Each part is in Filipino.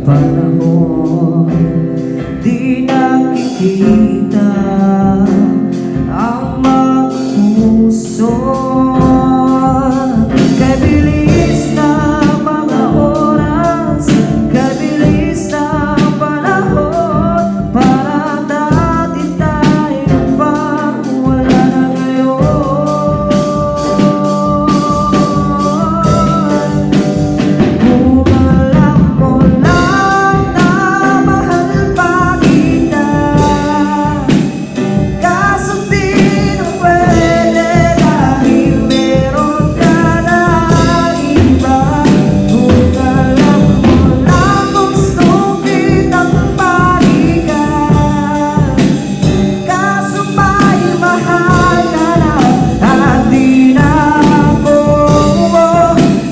panahon, di nakikita ang mga puso. Kabilis na mga oras, kabilis na panahon, para dati tayo pa, wala na ngayon. Kung alam mo lang na mahal pa kita, kaso di na pwede dahil meron ka na iba. Kung alam mo lang gusto kitang balikan, kaso ba'y mahal ka na at di na ako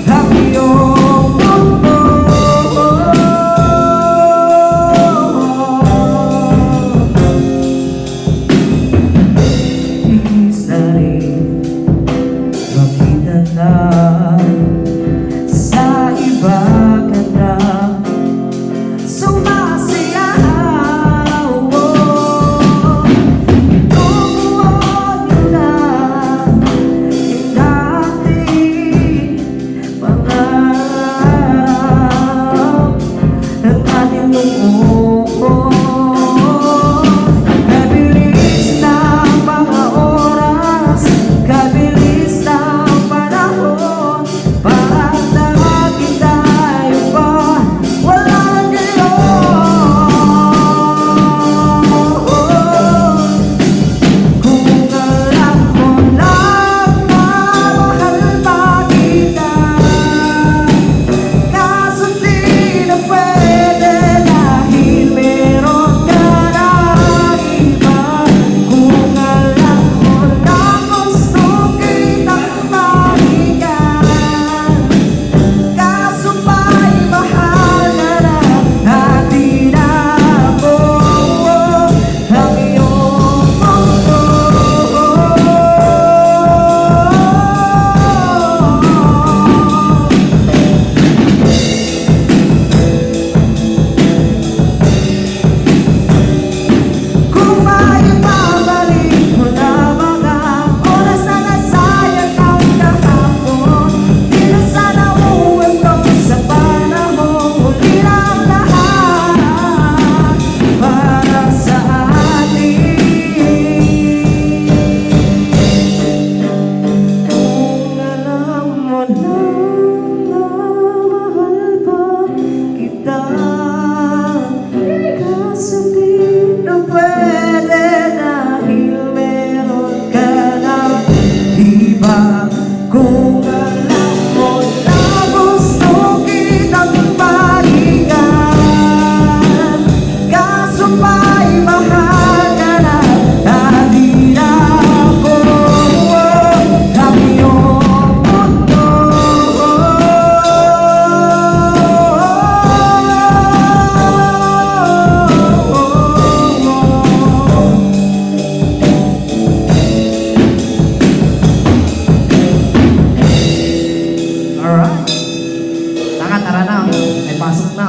ang iyong mundo. Ibig na rin makita na sa iba ka na sumasayaw mo. Inuuod mo na yung dating pangarap ng ating noon. Kabilis na mga oras, kabilis na panahon, para lagi tayo pa, walang gayon. Kung alam mo lang na mahal pa kita, kaso di na pwede dahil meron ka na iba. Kung alam mo lang gusto kitang balikan, kaso ba'y mahal ka na at di na ako ang iyong mundo. Kung maibabalik mo na mga oras na nasayang ang kahapon, di na sana uwento sa panahon, huli na ang lahat para sa atin. Kung alam mo lang na mahal pa kita, kaso di na pwede dahil meron ka na iba. Kung alam mo na gusto kitang balikan, kaso ba'y mahal ka na at di na ako ang iyong mundo. Alright. Tara na. May pasok na.